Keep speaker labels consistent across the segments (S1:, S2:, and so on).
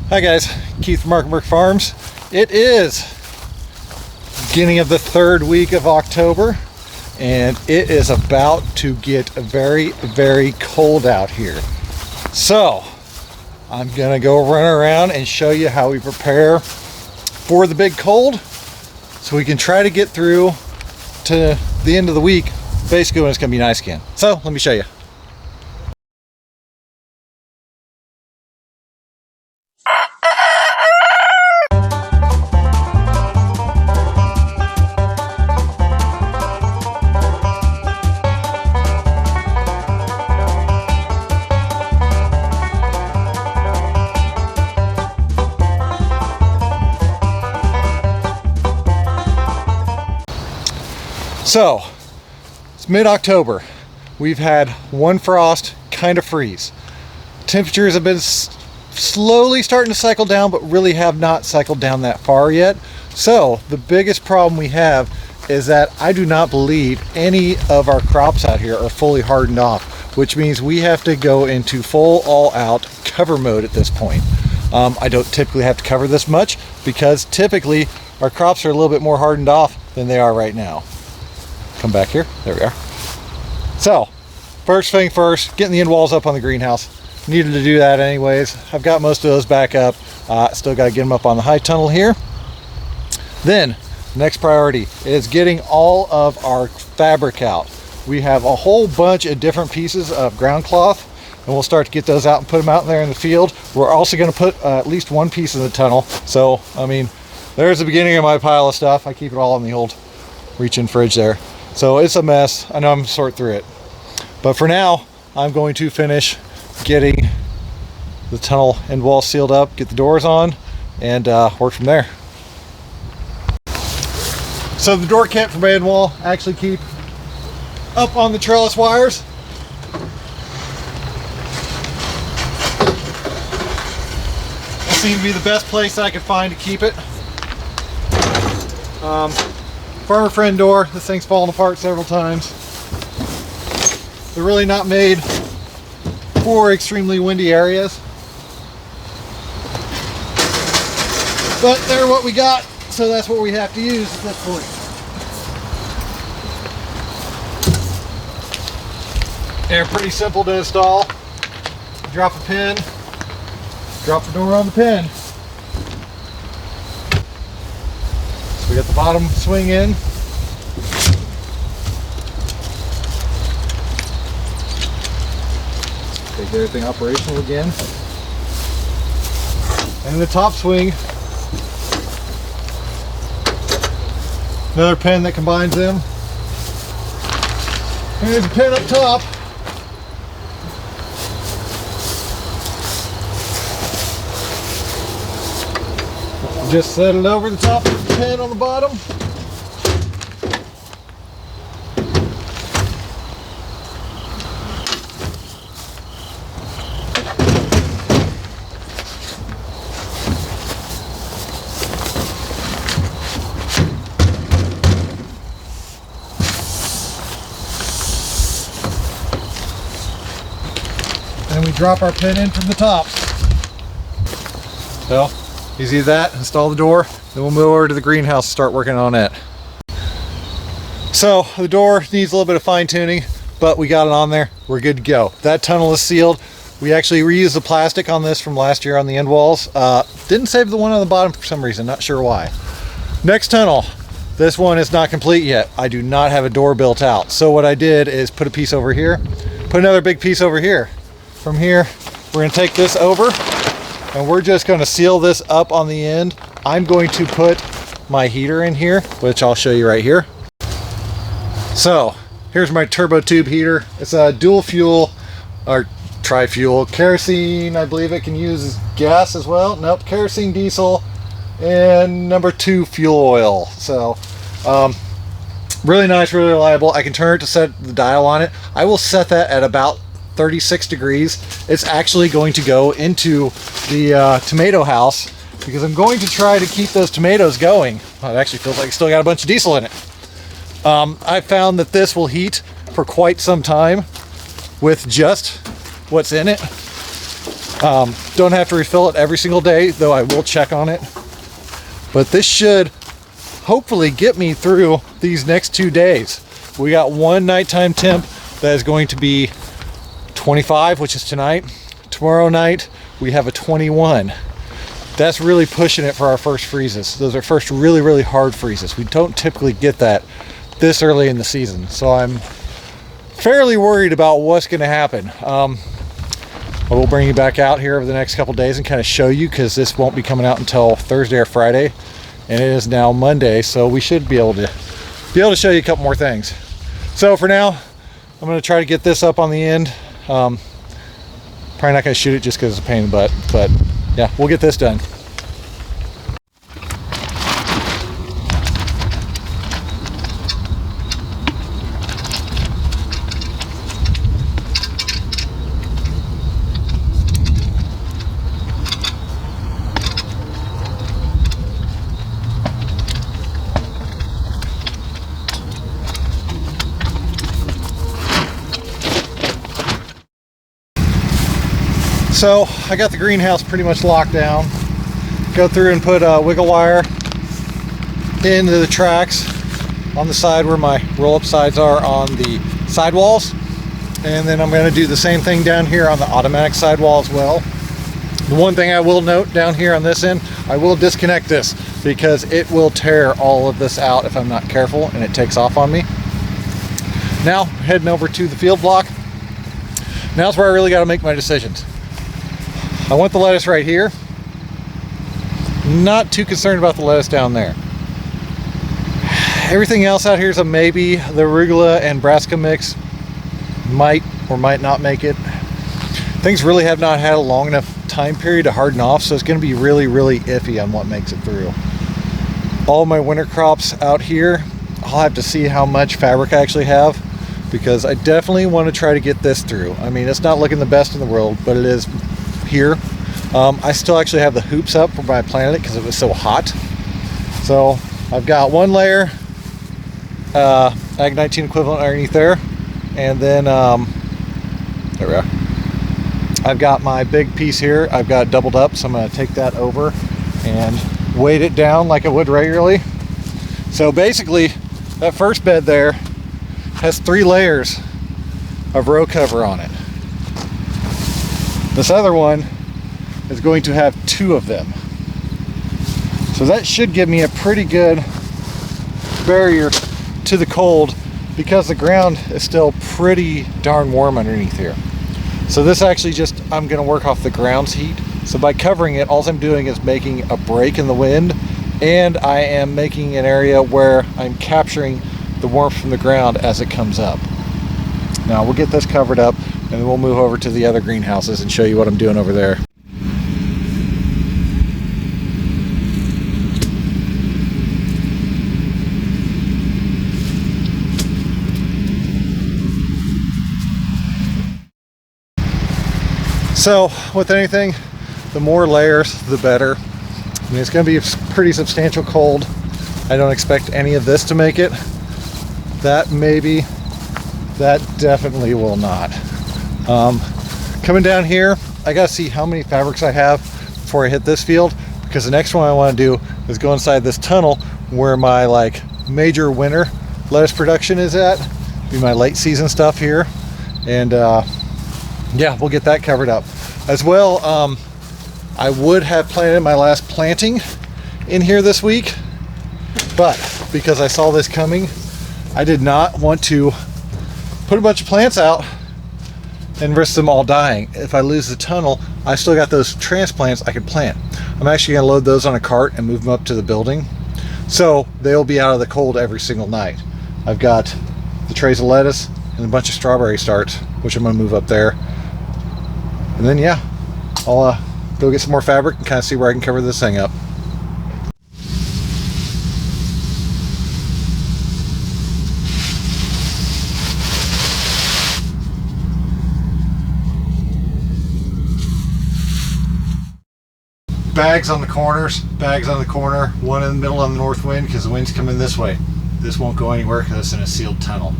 S1: Hi guys, Keith from Markenberg Farms. It is beginning of the third week of October and it is about to get very, very cold out here. So I'm gonna go run around and show you how we prepare for the big cold so we can try to get through to the end of the week basically when it's gonna be nice again. So let me show you. So it's mid-October. We've had one frost kind of freeze. Temperatures have been slowly starting to cycle down, but really have not cycled down that far yet. So the biggest problem we have is that I do not believe any of our crops out here are fully hardened off, which means we have to go into full all-out cover mode at this point. I don't typically have to cover this much because typically our crops are a little bit more hardened off than they are right now. Come back here, there we are. So first thing first, getting the end walls up on the greenhouse. Needed to do that anyways. I've got most of those back up. Still got to get them up on the high tunnel here. Then next priority is getting all of our fabric out. We have a whole bunch of different pieces of ground cloth and we'll start to get those out and put them out there in the field. We're also going to put at least one piece in the tunnel. So I mean, there's the beginning of my pile of stuff. I keep it all in the old reach-in fridge there. So it's a mess. I know I'm sort through it. But for now, I'm going to finish getting the tunnel end wall sealed up, get the doors on, and work from there. So the door kit for my end wall actually keep up on the trellis wires. That seemed to be the best place I could find to keep it. Farmer friend door, this thing's fallen apart several times. They're really not made for extremely windy areas. But they're what we got, so that's what we have to use at this point. They're pretty simple to install. Drop a pin, drop the door on the pin. We got the bottom swing in. Make everything operational again. And the top swing. Another pin that combines them. And there's a pin up top. Just set it over the top of the pin on the bottom. And we drop our pin in from the top. So easy as that, install the door, then we'll move over to the greenhouse and start working on it. So the door needs a little bit of fine tuning, but we got it on there, we're good to go. That tunnel is sealed. We actually reused the plastic on this from last year on the end walls. Didn't save the one on the bottom for some reason, not sure why. Next tunnel, this one is not complete yet. I do not have a door built out. So what I did is put a piece over here, put another big piece over here. From here, we're gonna take this over and we're just going to seal this up on the end. I'm going to put my heater in here, which I'll show you right here. So here's my turbo tube heater. It's a dual fuel or tri-fuel kerosene. I believe it can use gas as well. Nope, kerosene, diesel, and number 2 fuel oil. So really nice, really reliable. I can turn it to set the dial on it. I will set that at about 36 degrees. It's actually going to go into the tomato house because I'm going to try to keep those tomatoes going. Oh, it actually feels like it's still got a bunch of diesel in it. I found that this will heat for quite some time with just what's in it. Don't have to refill it every single day, though I will check on it. But this should hopefully get me through these next 2 days. We got one nighttime temp that is going to be 25, which is tonight. Tomorrow night we have a 21. That's really pushing it for our first freezes. Those are first really, really hard freezes. We don't typically get that this early in the season. So I'm fairly worried about what's going to happen. I will bring you back out here over the next couple days and kind of show you, because this won't be coming out until Thursday or Friday, and it is now Monday, so we should be able to show you a couple more things. So for now, I'm going to try to get this up on the end. Probably not going to shoot it just because it's a pain in the butt, but yeah, we'll get this done. So I got the greenhouse pretty much locked down. Go through and put wiggle wire into the tracks on the side where my roll-up sides are on the sidewalls. And then I'm going to do the same thing down here on the automatic sidewall as well. The one thing I will note down here on this end, I will disconnect this because it will tear all of this out if I'm not careful and it takes off on me. Now, heading over to the field block. Now's where I really got to make my decisions. I want the lettuce right here. Not too concerned about the lettuce down there. Everything else out here is a maybe. The arugula and brassica mix might or might not make it. Things really have not had a long enough time period to harden off, so it's going to be really, really iffy on what makes it through. All my winter crops out here, I'll have to see how much fabric I actually have, because I definitely want to try to get this through. I mean, it's not looking the best in the world, but it is here. I still actually have the hoops up where I planted it because it was so hot. So I've got one layer Ag 19 equivalent underneath there, and then there we are. I've got my big piece here. I've got doubled up, so I'm going to take that over and weight it down like I would regularly. So basically that first bed there has 3 layers of row cover on it. This other one is going to have 2 of them. So that should give me a pretty good barrier to the cold, because the ground is still pretty darn warm underneath here. So this actually just, I'm going to work off the ground's heat. So by covering it, all I'm doing is making a break in the wind, and I am making an area where I'm capturing the warmth from the ground as it comes up. Now we'll get this covered up, and then we'll move over to the other greenhouses and show you what I'm doing over there. So with anything, the more layers, the better. I mean, it's going to be a pretty substantial cold. I don't expect any of this to make it. That maybe, that definitely will not. Coming down here, I got to see how many fabrics I have before I hit this field, because the next one I want to do is go inside this tunnel where my major winter lettuce production is at. Be my late season stuff here, and yeah, we'll get that covered up as well. I would have planted my last planting in here this week, but because I saw this coming, I did not want to put a bunch of plants out and risk them all dying. If I lose the tunnel, I still got those transplants I could plant. I'm actually going to load those on a cart and move them up to the building, so they'll be out of the cold every single night. I've got the trays of lettuce and a bunch of strawberry starts, which I'm going to move up there. And then yeah, I'll go get some more fabric and kind of see where I can cover this thing up. Bags on the corners, bags on the corner, one in the middle on the north wind because the wind's coming this way. This won't go anywhere because it's in a sealed tunnel.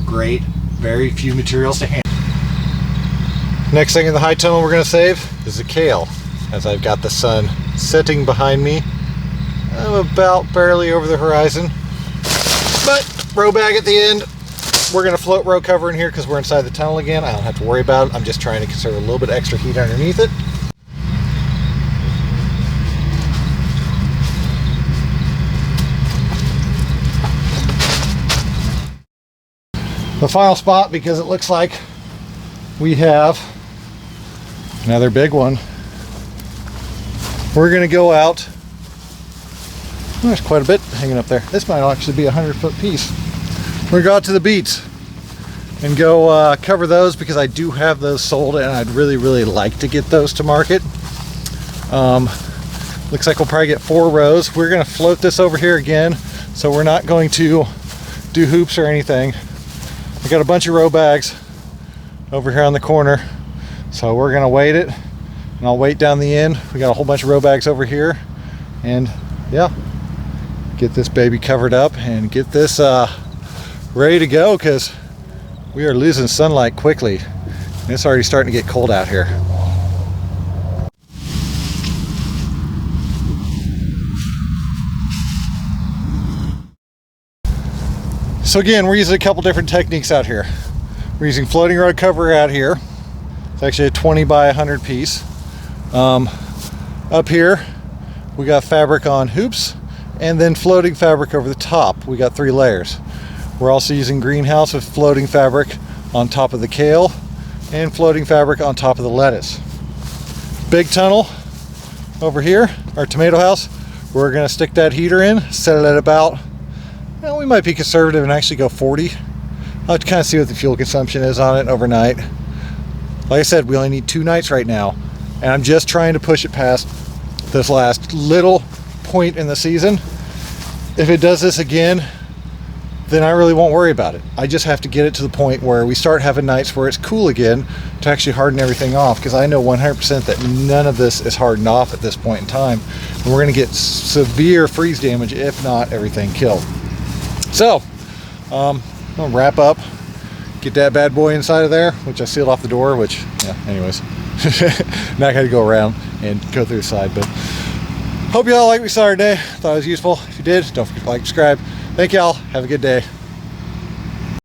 S1: Great, very few materials to handle. Next thing in the high tunnel we're going to save is the kale, as I've got the sun setting behind me. I'm about barely over the horizon, but row bag at the end. We're going to float row cover in here because we're inside the tunnel again. I don't have to worry about it. I'm just trying to conserve a little bit extra heat underneath it. The final spot, because it looks like we have another big one. We're going to go out. There's quite a bit hanging up there. This might actually be a 100-foot piece. We're going to go out to the beets and go cover those, because I do have those sold and I'd really like to get those to market. Looks like we'll probably get 4 rows. We're going to float this over here again, so we're not going to do hoops or anything. I got a bunch of row bags over here on the corner, so we're going to weight it, and I'll weight down the end. We got a whole bunch of row bags over here, and yeah, get this baby covered up and get this ready to go, because we are losing sunlight quickly and it's already starting to get cold out here. So again, we're using a couple different techniques out here. We're using floating row cover out here. It's actually a 20 by 100 piece. Up here we got fabric on hoops, and then floating fabric over the top. We got 3 layers. We're also using greenhouse with floating fabric on top of the kale and floating fabric on top of the lettuce. Big tunnel over here, our tomato house. We're going to stick that heater in, set it at about, well, we might be conservative and actually go 40. I'll have to kind of see what the fuel consumption is on it overnight. Like I said, we only need 2 nights right now, and I'm just trying to push it past this last little point in the season. If it does this again, then I really won't worry about it. I just have to get it to the point where we start having nights where it's cool again to actually harden everything off, because I know 100% that none of this is hardened off at this point in time, and we're going to get severe freeze damage, if not everything killed. So I'm going to wrap up, get that bad boy inside of there, which I sealed off the door, which, yeah, anyways, not going to go around and go through the side. But hope you all like what we saw today. Thought it was useful. If you did, don't forget to like, subscribe. Thank y'all. Have a good day.